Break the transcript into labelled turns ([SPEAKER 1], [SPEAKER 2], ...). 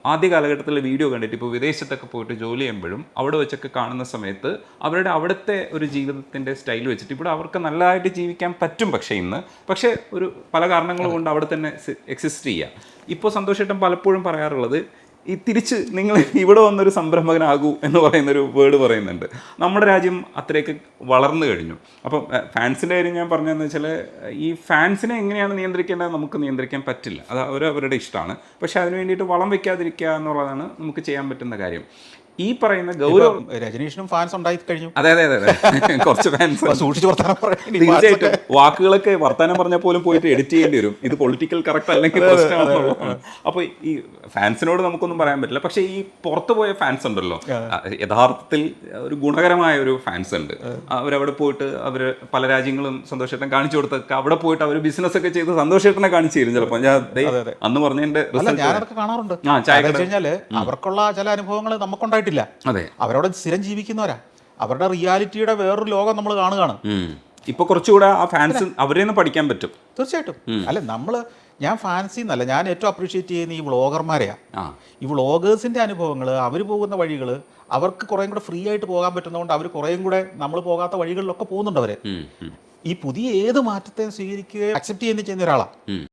[SPEAKER 1] ആദ്യ കാലഘട്ടത്തിൽ വീഡിയോ കണ്ടിട്ട് ഇപ്പോൾ വിദേശത്തൊക്കെ പോയിട്ട് ജോലി ചെയ്യുമ്പോഴും അവിടെ വെച്ചൊക്കെ കാണുന്ന സമയത്ത് അവരുടെ അവിടുത്തെ ഒരു ജീവിതത്തിൻ്റെ സ്റ്റൈൽ വെച്ചിട്ട് ഇവിടെ അവർക്ക് നല്ലതായിട്ട് ജീവിക്കാൻ പറ്റും. പക്ഷേ ഒരു പല കാരണങ്ങൾ കൊണ്ട് അവിടെ തന്നെ എക്സിസ്റ്റ് ചെയ്യാം. ഇപ്പോൾ സന്തോഷേട്ടൻ പലപ്പോഴും പറയാറുള്ളത് ഈ തിരിച്ച് നിങ്ങൾ ഇവിടെ വന്നൊരു സംരംഭകനാകൂ എന്ന് പറയുന്നൊരു വേർഡ് പറയുന്നുണ്ട്. നമ്മുടെ രാജ്യം അത്രയൊക്കെ വളർന്നു കഴിഞ്ഞു. അപ്പം ഫാൻസിൻ്റെ കാര്യം ഞാൻ പറഞ്ഞതെന്ന് വെച്ചാൽ ഈ ഫാൻസിനെ എങ്ങനെയാണ് നിയന്ത്രിക്കേണ്ടത് നമുക്ക് നിയന്ത്രിക്കാൻ പറ്റില്ല. അത് അവരവരുടെ ഇഷ്ടമാണ്. പക്ഷേ അതിന് വേണ്ടിയിട്ട് വളം വയ്ക്കാതിരിക്കുക എന്നുള്ളതാണ് നമുക്ക് ചെയ്യാൻ പറ്റുന്ന കാര്യം. ഈ പറയുന്ന ഗൗരവം
[SPEAKER 2] രജനീഷിനും ഫാൻസ് ഉണ്ടായി കഴിഞ്ഞു.
[SPEAKER 1] അതെ കുറച്ച് ഫാൻസ്
[SPEAKER 2] സൂക്ഷിച്ച് വർത്താനം
[SPEAKER 1] തീർച്ചയായിട്ടും വാക്കുകളൊക്കെ വർത്താനം പറഞ്ഞാൽ പോലും പോയിട്ട് എഡിറ്റ് ചെയ്യേണ്ടി വരും. ഇത് പൊളിറ്റിക്കൽ കറക്റ്റ് അല്ലെങ്കിൽ പ്രശ്നമാണെന്നുള്ളതാണ്. അപ്പോൾ ഈ ഫാൻസിനോട് നമുക്കൊന്നും പറയാൻ പറ്റില്ല. പക്ഷേ ഈ പുറത്തു പോയ ഫാൻസ് ഉണ്ടല്ലോ, യഥാർത്ഥത്തിൽ ഒരു ഗുണകരമായ ഒരു ഫാൻസ് ഉണ്ട്. അവരവിടെ പോയിട്ട് അവർ പല രാജ്യങ്ങളും സന്തോഷേട്ടൻ കാണിച്ചു കൊടുത്തൊക്കെ അവിടെ പോയിട്ട് അവർ ബിസിനസ് ഒക്കെ ചെയ്ത് സന്തോഷേട്ടനെ കാണിച്ചു തരും. ചിലപ്പോൾ ഞാൻ അന്ന് പറഞ്ഞതിന്റെ
[SPEAKER 2] ഞാനതൊക്കെ കാണാറുണ്ട്. അവർക്കുള്ള ചില അനുഭവങ്ങൾ നമുക്കുണ്ടായിട്ടില്ല.
[SPEAKER 1] അതെ,
[SPEAKER 2] അവരവിടെ സ്ഥിരം ജീവിക്കുന്നവരാ. അവരുടെ റിയാലിറ്റിയുടെ വേറൊരു ലോകം നമ്മൾ കാണുകയാണ്.
[SPEAKER 1] ഇപ്പൊ കുറച്ചുകൂടെ ആ ഫാൻസ് അവരെ നിന്ന് പഠിക്കാൻ പറ്റും.
[SPEAKER 2] തീർച്ചയായിട്ടും. അല്ല, ഞാൻ ഫാൻസി എന്നല്ല, ഞാൻ ഏറ്റവും അപ്രീഷിയേറ്റ് ചെയ്യുന്ന ഈ വ്ളോഗർമാരെയാണ്. ഈ വ്ളോഗേഴ്സിൻ്റെ അനുഭവങ്ങൾ, അവർ പോകുന്ന വഴികൾ, അവർക്ക് കുറേയും കൂടെ ഫ്രീ ആയിട്ട് പോകാൻ പറ്റുന്നതുകൊണ്ട് അവർ കുറേയും കൂടെ നമ്മൾ പോകാത്ത വഴികളിലൊക്കെ പോകുന്നുണ്ട്. അവർ ഈ പുതിയ ഏത് മാറ്റത്തെയും സ്വീകരിക്കുകയും അക്സെപ്റ്റ് ചെയ്യുകയും ചെയ്യുന്ന ഒരാളാണ്.